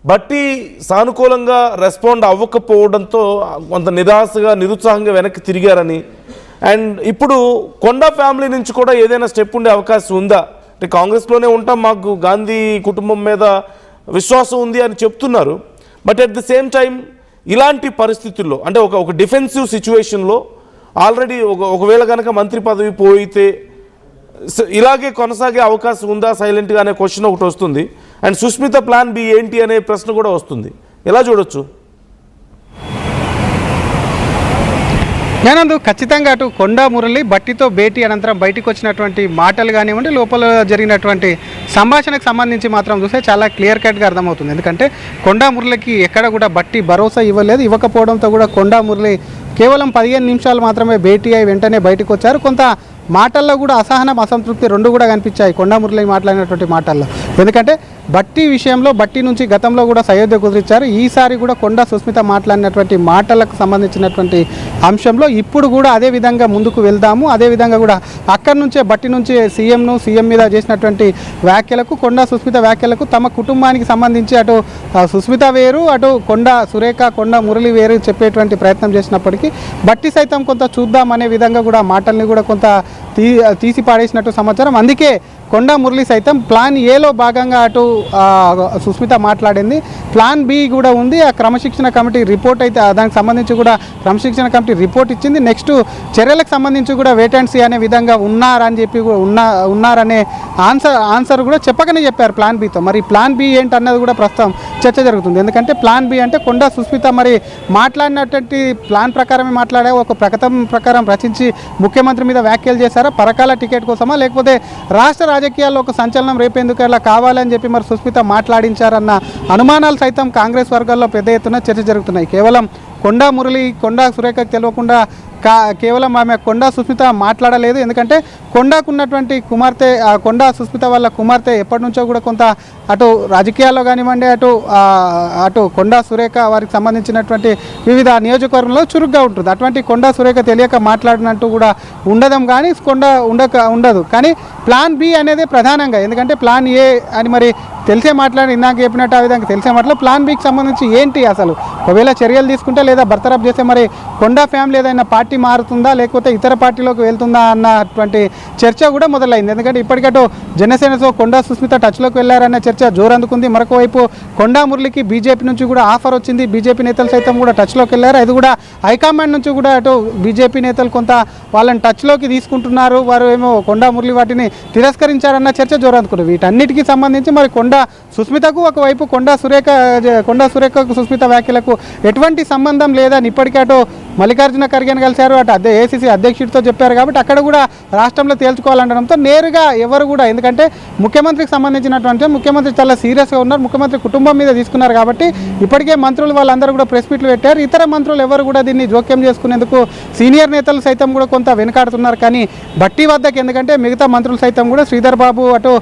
బట్టి సానుకూలంగా రెస్పాండ్ అవ్వకపోవడంతో కొంత నిరాశగా నిరుత్సాహంగా వెనక్కి తిరిగారని, అండ్ ఇప్పుడు కొండా ఫ్యామిలీ నుంచి కూడా ఏదైనా స్టెప్ ఉండే అవకాశం ఉందా? అంటే కాంగ్రెస్లోనే ఉంటాం, మాకు గాంధీ కుటుంబం మీద విశ్వాసం ఉంది అని చెప్తున్నారు. But at the same time ఇలాంటి పరిస్థితుల్లో అంటే ఒక డిఫెన్సివ్ సిచ్యువేషన్లో ఆల్రెడీ ఒకవేళ కనుక మంత్రి పదవి పోయితే ఇలాగే కొనసాగే అవకాశం ఉందా సైలెంట్గా అనే క్వశ్చన్ ఒకటి వస్తుంది. అండ్ సుస్మిత ప్లాన్ బి ఏంటి అనే ప్రశ్న కూడా వస్తుంది. ఎలా చూడొచ్చు? నేనందు ఖచ్చితంగా అటు కొండా మురళి బట్టితో భేటీ అనంతరం బయటకు వచ్చినటువంటి మాటలు కానివ్వండి, లోపల జరిగినటువంటి సంభాషణకు సంబంధించి మాత్రం చూస్తే చాలా క్లియర్ కట్గా అర్థమవుతుంది. ఎందుకంటే కొండా మురళికి ఎక్కడ కూడా బట్టి భరోసా ఇవ్వలేదు. ఇవ్వకపోవడంతో కూడా కొండా మురళి కేవలం 15 నిమిషాలు మాత్రమే భేటీ అయి వెంటనే బయటకు వచ్చారు. కొంత మాటల్లో కూడా అసహనం, అసంతృప్తి రెండు కూడా కనిపించాయి కొండా మురళి మాట్లాడినటువంటి మాటల్లో. ఎందుకంటే బట్టి విషయంలో బట్టి నుంచి గతంలో కూడా సయోధ్య కుదిరించారు. ఈసారి కూడా కొండా సుస్మిత మాట్లాడినటువంటి మాటలకు సంబంధించినటువంటి అంశంలో ఇప్పుడు కూడా అదే విధంగా ముందుకు వెళ్దాము. అదేవిధంగా కూడా అక్కడి నుంచే బట్టి నుంచి సీఎం మీద చేసినటువంటి వ్యాఖ్యలకు, కొండా సుస్మిత వ్యాఖ్యలకు తమ కుటుంబానికి సంబంధించి అటు సుస్మిత వేరు, అటు కొండా సురేఖ, కొండా మురళి వేరు చెప్పేటువంటి ప్రయత్నం చేసినప్పటికీ బట్టి సైతం కొంత చూద్దాం అనే విధంగా కూడా మాటల్ని కూడా కొంత తీసి పాడేసినట్టు సమాచారం. అందుకే కొండా మురళి సైతం ప్లాన్ ఏలో భాగంగా అటు సుస్మిత మాట్లాడింది. ప్లాన్ బి కూడా ఉంది. ఆ క్రమశిక్షణ కమిటీ రిపోర్ట్ అయితే దానికి సంబంధించి కూడా క్రమశిక్షణ కమిటీ రిపోర్ట్ ఇచ్చింది. నెక్స్ట్ చర్యలకు సంబంధించి కూడా వెయిట్ అండ్ సీ అనే విధంగా ఉన్నారని చెప్పి ఉన్నారనే ఆన్సర్ కూడా చెప్పకనే చెప్పారు ప్లాన్ బితో. మరి ప్లాన్ బి ఏంటన్నది కూడా ప్రస్తుతం చర్చ జరుగుతుంది. ఎందుకంటే ప్లాన్ బి అంటే కొండా సుస్మిత మరి మాట్లాడినటువంటి ప్లాన్ ప్రకారమే మాట్లాడే ఒక ప్రకటన ప్రకారం రచించి ముఖ్యమంత్రి మీద వ్యాఖ్యలు చేశారా, పరకాల టికెట్ కోసమా, లేకపోతే రాష్ట్ర రాజకీయాల్లో ఒక సంచలనం రేపేందుకు అలా కావాలని చెప్పి మరి సుస్మిత మాట్లాడించారన్న అనుమానాలు సైతం కాంగ్రెస్ వర్గాల్లో పెద్ద ఎత్తున చర్చ జరుగుతున్నాయి. కేవలం కొండా మురళి, కొండా సురేఖకు తెలియకుండా కేవలం ఆమె కొండా సుస్మిత మాట్లాడలేదు. ఎందుకంటే కొండాకు ఉన్నటువంటి కుమార్తె, కొండా సుస్మిత వాళ్ళ కుమార్తె ఎప్పటి నుంచో కూడా కొంత అటు రాజకీయాల్లో కానివ్వండి, అటు కొండా సురేఖ వారికి సంబంధించినటువంటి వివిధ నియోజకవర్గంలో చురుగ్గా ఉంటుంది. అటువంటి కొండా సురేఖ తెలియక మాట్లాడినట్టు కూడా కానీ ఉండదు. కానీ ప్లాన్ బి అనేది ప్రధానంగా, ఎందుకంటే ప్లాన్ ఏ అని మరి తెలిసే మాట్లాడి ఇందాక చెప్పినట్టు ఆ విధంగా తెలిసే మాటలు ప్లాన్ బికి సంబంధించి ఏంటి అసలు, ఒకవేళ చర్యలు తీసుకుంటే లేదా బర్తరఫ్ చేస్తే మరి కొండా ఫ్యామిలీ ఏదైనా పార్టీ మారుతుందా లేకపోతే ఇతర పార్టీలోకి వెళ్తుందా అన్నటువంటి చర్చ కూడా మొదలైంది. ఎందుకంటే ఇప్పటికటు జనసేనతో కొండా సుస్మిత టచ్లోకి వెళ్ళారనే చర్చ జోరందుకుంది. మరొక వైపు కొండా మురళికి బీజేపీ నుంచి కూడా ఆఫర్ వచ్చింది. బీజేపీ నేతలు సైతం కూడా టచ్లోకి వెళ్ళారు. అది కూడా హైకమాండ్ నుంచి కూడా అటు బీజేపీ నేతలు కొంత వాళ్ళని టచ్లోకి తీసుకుంటున్నారు. వారు ఏమో కొండా మురళి వాటిని తిరస్కరించారన్న చర్చ జోరందుకుంది. వీటన్నిటికీ సంబంధించి మరి కొండా సుస్మితకు ఒకవైపు కొండా సురేఖకు సుస్మిత వ్యాఖ్యలకు ఎటువంటి సంబంధం లేదని ఇప్పటికే అటు మల్లికార్జున ఖర్గేని కలిశారు, అటు ఏఐసీసీ అధ్యక్షుడితో చెప్పారు. కాబట్టి అక్కడ కూడా రాష్ట్రంలో తేల్చుకోవాలనడంతో నేరుగా ఎవరు కూడా, ఎందుకంటే ముఖ్యమంత్రికి సంబంధించినటువంటి ముఖ్యమంత్రి చాలా సీరియస్గా ఉన్నారు, ముఖ్యమంత్రి కుటుంబం మీద తీసుకున్నారు. కాబట్టి ఇప్పటికే మంత్రులు వాళ్ళందరూ కూడా ప్రెస్ మీట్లు పెట్టారు. ఇతర మంత్రులు ఎవరు కూడా దీన్ని జోక్యం చేసుకునేందుకు సీనియర్ నేతలు సైతం కూడా కొంత వెనుకాడుతున్నారు. కానీ బట్టి వద్దకు, ఎందుకంటే మిగతా మంత్రులు సైతం కూడా శ్రీధర్ బాబు, అటు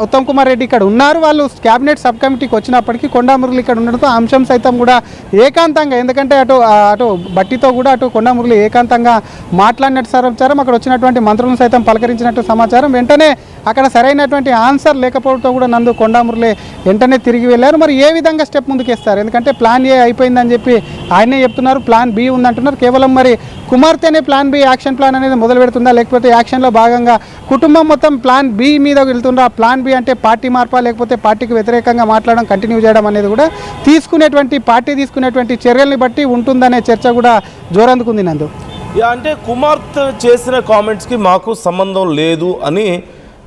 ఉత్తమ్ కుమార్ రెడ్డి ఇక్కడ ఉన్నారు. వాళ్ళు క్యాబినెట్ సబ్ కమిటీకి వచ్చినప్పటికీ కొండా మురళి ఇక్కడ ఉండడంతో అంశం సైతం కూడా ఏకాంతంగా, ఎందుకంటే అటు బట్టితో కూడా అటు కొండా మురళి ఏకాంతంగా మాట్లాడినట్టు సమాచారం, అక్కడ వచ్చినటువంటి మంత్రులను సైతం పలకరించినట్టు సమాచారం. వెంటనే అక్కడ సరైనటువంటి ఆన్సర్ లేకపోవడంతో కూడా కొండా మురళి వెంటనే తిరిగి వెళ్ళారు. మరి ఏ విధంగా స్టెప్ ముందుకేస్తారు? ఎందుకంటే ప్లాన్ ఏ అయిపోయిందని చెప్పి ఆయనే చెప్తున్నారు, ప్లాన్ బి ఉందంటున్నారు. కేవలం మరి కుమార్తెనే ప్లాన్ బి యాక్షన్ ప్లాన్ అనేది మొదలు పెడుతుందా, లేకపోతే యాక్షన్లో భాగంగా కుటుంబం మొత్తం ప్లాన్ బి మీద వెళ్తుందా? ప్లాన్ బి అంటే పార్టీ మార్పా, లేకపోతే పార్టీకి వ్యతిరేకంగా మాట్లాడడం కంటిన్యూ చేయడం అనేది కూడా పార్టీ తీసుకునేటువంటి చర్యల్ని బట్టి ఉంటుందనే చర్చ కూడా జోరందుకుంది. నందు అంటే కుమార్తె చేసిన కామెంట్స్కి మాకు సంబంధం లేదు అని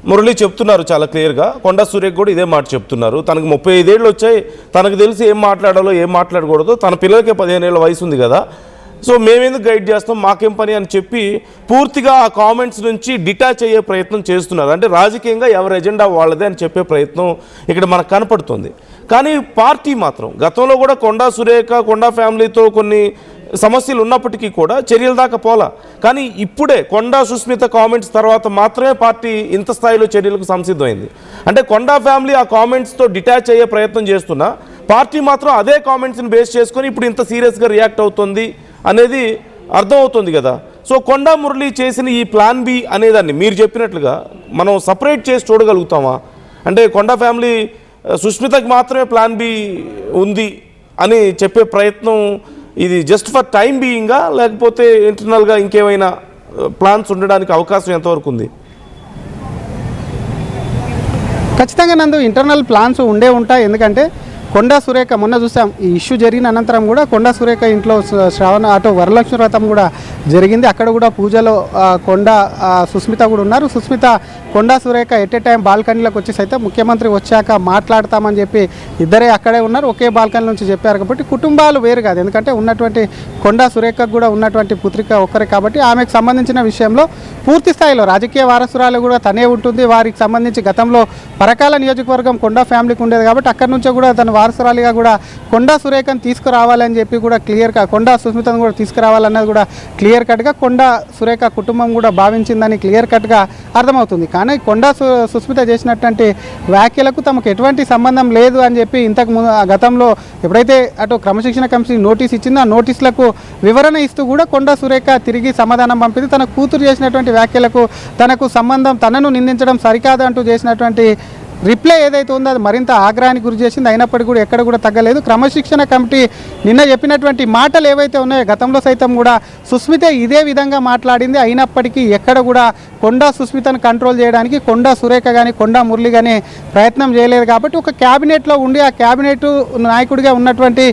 మురళి చెప్తున్నారు చాలా క్లియర్గా. కొండా సురేఖ కూడా ఇదే మాట చెప్తున్నారు. తనకు 35 ఏళ్ళు వచ్చాయి, తనకు తెలిసి ఏం మాట్లాడాలో ఏం మాట్లాడకూడదు, తన పిల్లలకే 15 ఏళ్ళ వయసు ఉంది కదా, సో మేమెందుకు గైడ్ చేస్తాం, మాకేం పని అని చెప్పి పూర్తిగా ఆ కామెంట్స్ నుంచి డిటాచ్ అయ్యే ప్రయత్నం చేస్తున్నారు. అంటే రాజకీయంగా ఎవరి ఎజెండా వాళ్ళదే అని చెప్పే ప్రయత్నం ఇక్కడ మనకు కనపడుతుంది. కానీ పార్టీ మాత్రం గతంలో కూడా కొండా సురేఖ, కొండా ఫ్యామిలీతో కొన్ని సమస్యలు ఉన్నప్పటికీ కూడా చర్యల దాకా పోలా. కానీ ఇప్పుడే కొండా సుస్మిత కామెంట్స్ తర్వాత మాత్రమే పార్టీ ఇంత స్థాయిలో చర్యలకు సంసిద్ధమైంది. అంటే కొండా ఫ్యామిలీ ఆ కామెంట్స్తో డిటాచ్ అయ్యే ప్రయత్నం చేస్తున్నా పార్టీ మాత్రం అదే కామెంట్స్ని బేస్ చేసుకొని ఇప్పుడు ఇంత సీరియస్గా రియాక్ట్ అవుతుంది అనేది అర్థమవుతుంది కదా. సో కొండా మురళి చేసిన ఈ ప్లాన్ బి అనేదాన్ని మీరు చెప్పినట్లుగా మనం సపరేట్ చేసి చూడగలుగుతామా? అంటే కొండా ఫ్యామిలీ సుష్మితకి మాత్రమే ప్లాన్ బి ఉంది అని చెప్పే ప్రయత్నం ఇది జస్ట్ ఫర్ టైం బీయింగా, లేకపోతే ఇంటర్నల్గా ఇంకేమైనా ప్లాన్స్ ఉండడానికి అవకాశం ఎంతవరకు ఉంది? ఖచ్చితంగా నందు ఇంటర్నల్ ప్లాన్స్ ఉండే ఉంటాయి. ఎందుకంటే కొండా సురేఖ మొన్న చూసాం, ఈ ఇష్యూ జరిగిన అనంతరం కూడా కొండా సురేఖ ఇంట్లో శ్రావణ అటు వరలక్ష్మి వ్రతం కూడా జరిగింది. అక్కడ కూడా పూజలో కొండా సుస్మిత కూడా ఉన్నారు. Susmitha Konda Surekha at a time బాల్కనీలోకి వచ్చి సైతం ముఖ్యమంత్రి వచ్చాక మాట్లాడతామని చెప్పి ఇద్దరే అక్కడే ఉన్నారు, ఒకే బాల్కనీ నుంచి చెప్పారు. కాబట్టి కుటుంబాలు వేరు కాదు, ఎందుకంటే ఉన్నటువంటి కొండా సురేఖకు కూడా ఉన్నటువంటి పుత్రిక ఒక్కరే కాబట్టి ఆమెకు సంబంధించిన విషయంలో పూర్తి స్థాయిలో రాజకీయ వారసురాలు కూడా తనే ఉంటుంది. వారికి సంబంధించి గతంలో పరకాల నియోజకవర్గం కొండా ఫ్యామిలీకి ఉండేది కాబట్టి అక్కడి నుంచే కూడా తన వారసురాలిగా కూడా కొండా సురేఖను తీసుకురావాలని చెప్పి కూడా క్లియర్గా కొండా సుస్మితను కూడా తీసుకురావాలన్నది కూడా క్లియర్ కట్గా కొండా సురేఖ కుటుంబం కూడా భావించిందని క్లియర్ కట్గా అర్థమవుతుంది. కానీ కొండా సుస్మిత చేసినటువంటి వ్యాఖ్యలకు తమకు ఎటువంటి సంబంధం లేదు అని చెప్పి ఇంతకు ముందు గతంలో ఎప్పుడైతే అటు క్రమశిక్షణ కమిషన్ నోటీస్ ఇచ్చిందో ఆ నోటీసులకు వివరణ ఇస్తూ కూడా కొండా సురేఖ తిరిగి సమాధానం పంపింది. తన కూతురు చేసినటువంటి వ్యాఖ్యలకు తనకు సంబంధం, తనను నిందించడం సరికాదు అంటూ చేసినటువంటి రిప్లై ఏదైతే ఉందో అది మరింత ఆగ్రహానికి గురి చేసింది. అయినప్పటికీ కూడా ఎక్కడ కూడా తగ్గలేదు. క్రమశిక్షణ కమిటీ నిన్న చెప్పినటువంటి మాటలు ఏవైతే ఉన్నాయో గతంలో సైతం కూడా సుస్మిత ఇదే విధంగా మాట్లాడింది. అయినప్పటికీ ఎక్కడ కూడా కొండా సుస్మితను కంట్రోల్ చేయడానికి కొండా సురేఖ కానీ కొండా మురళి కానీ ప్రయత్నం చేయలేదు. కాబట్టి ఒక క్యాబినెట్లో ఉండి ఆ క్యాబినెట్ నాయకుడిగా ఉన్నటువంటి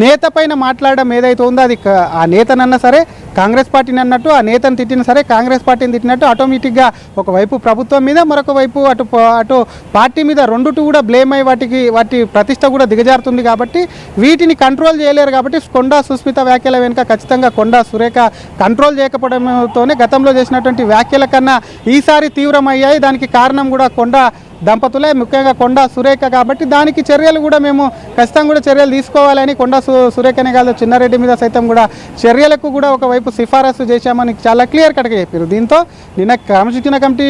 నేత పైన మాట్లాడడం ఏదైతే ఉందో అది ఆ నేతనన్నా సరే కాంగ్రెస్ పార్టీని అన్నట్టు, ఆ నేతను తిట్టిన సరే కాంగ్రెస్ పార్టీని తిట్టినట్టు ఆటోమేటిక్గా ఒకవైపు ప్రభుత్వం మీద మరొక వైపు అటు పార్టీ మీద రెండుటి కూడా బ్లేమ్ అయ్యి వాటి ప్రతిష్ట కూడా దిగజారుతుంది. కాబట్టి వీటిని కంట్రోల్ చేయలేరు. కాబట్టి కొండా సుస్మిత వ్యాఖ్యల వెనుక ఖచ్చితంగా కొండా సురేఖ కంట్రోల్ చేయకపోవడంతోనే గతంలో చేసినటువంటి వ్యాఖ్యల కన్నా ఈసారి తీవ్రమయ్యాయి. దానికి కారణం కూడా కొండా దంపతులే, ముఖ్యంగా కొండా సురేఖ. కాబట్టి దానికి చర్యలు కూడా మేము ఖచ్చితంగా కూడా చర్యలు తీసుకోవాలని కొండా సురేఖనే కాదు చిన్నారెడ్డి మీద సైతం కూడా చర్యలకు కూడా ఒకవైపు సిఫారసు చేశామని చాలా క్లియర్ కట్గా చెప్పారు. దీంతో నిన్న క్రమశిక్షణ కమిటీ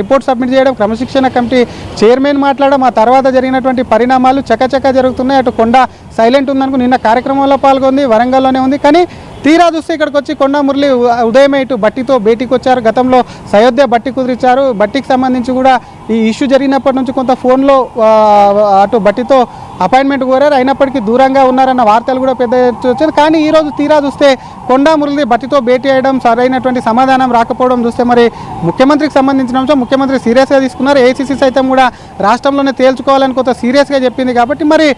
రిపోర్ట్ సబ్మిట్ చేయడం, క్రమశిక్షణ కమిటీ చైర్మన్ మాట్లాడడం, ఆ తర్వాత జరిగినటువంటి పరిణామాలు చకచకా జరుగుతున్నాయి. అటు కొండా సైలెంట్ ఉందనుకో నిన్న కార్యక్రమంలో పాల్గొంది, వరంగల్లోనే ఉంది. కానీ తీరా చూస్తే ఇక్కడికి వచ్చి కొండా మురళి ఉదయమే ఇటు బట్టితో భేటీకి వచ్చారు. గతంలో సయోధ్య బట్టి కుదిరిచ్చారు. బట్టికి సంబంధించి కూడా ఈ ఇష్యూ జరిగినప్పటి నుంచి కొంత ఫోన్లో అటు బట్టితో అపాయింట్మెంట్ కోరారు. అయినప్పటికీ దూరంగా ఉన్నారన్న వార్తలు కూడా పెద్ద వచ్చాయి. కానీ ఈరోజు తీరా చూస్తే కొండా మురళి బట్టితో భేటీ అయ్యడం, సరైనటువంటి సమాధానం రాకపోవడం చూస్తే మరి ముఖ్యమంత్రికి సంబంధించిన అంశం ముఖ్యమంత్రి సీరియస్గా తీసుకున్నారు. ఏఐసీసీ సైతం కూడా రాష్ట్రంలోనే తేల్చుకోవాలని కొంత సీరియస్గా చెప్పింది. కాబట్టి మరి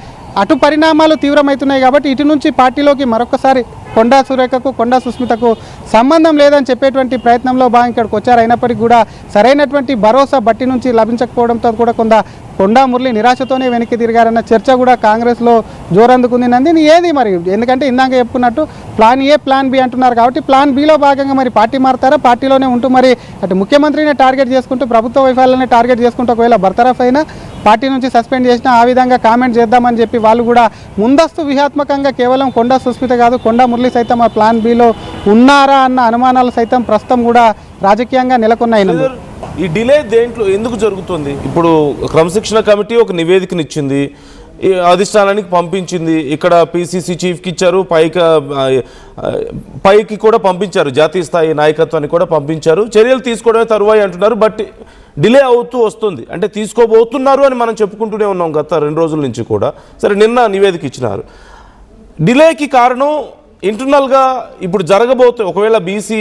అటు పరిణామాలు తీవ్రమవుతున్నాయి. కాబట్టి ఇటు నుంచి పార్టీలోకి మరొకసారి కొండా సురేఖకు కొండా సుస్మితకు సంబంధం లేదని చెప్పేటువంటి ప్రయత్నంలో భాగంగా ఇక్కడికి వచ్చారు. అయినప్పటికీ కూడా సరైనటువంటి భరోసా బట్టి నుంచి లభించకపోవడంతో కూడా కొండా మురళి నిరాశతోనే వెనక్కి తిరిగారన్న చర్చ కూడా కాంగ్రెస్లో జోరందుకుంది. నందిని ఏది మరి, ఎందుకంటే ఇందాక చెప్పుకున్నట్టు ప్లాన్ ఏ ప్లాన్ బి అంటున్నారు. కాబట్టి ప్లాన్ బిలో భాగంగా మరి పార్టీ మారుతారా, పార్టీలోనే ఉంటూ మరి అటు ముఖ్యమంత్రిని టార్గెట్ చేసుకుంటూ ప్రభుత్వ వైఫల్యాన్ని టార్గెట్ చేసుకుంటూ ఒకవేళ బర్తరఫ్ అయినా పార్టీ నుంచి సస్పెండ్ చేసినా ఆ విధంగా కామెంట్ చేద్దామని చెప్పి వాళ్ళు కూడా ముందస్తు వ్యూహాత్మకంగా కేవలం కొండా సుస్మిత కాదు కొండా మురళి సైతం ఆ ప్లాన్ బిలో ఉన్నారా అన్న అనుమానాలు సైతం ప్రస్తుతం కూడా రాజకీయంగా నెలకొన్నాయి. ఈ డిలే దేంట్లో ఎందుకు జరుగుతుంది? ఇప్పుడు క్రమశిక్షణ కమిటీ ఒక నివేదికనిచ్చింది, అధిష్టానానికి పంపించింది, ఇక్కడ పిసిసి చీఫ్కి ఇచ్చారు, పైకి కూడా పంపించారు, జాతీయ స్థాయి నాయకత్వాన్ని కూడా పంపించారు. చర్యలు తీసుకోవడమే తరువాయి అంటున్నారు. బట్ డిలే అవుతూ వస్తుంది, అంటే తీసుకోబోతున్నారు అని మనం చెప్పుకుంటూనే ఉన్నాం గత 2 రోజుల నుంచి కూడా. సరే, నిన్న నివేదిక ఇచ్చినారు. డిలేకి కారణం ఇంటర్నల్గా ఇప్పుడు జరగబోతే ఒకవేళ బీసీ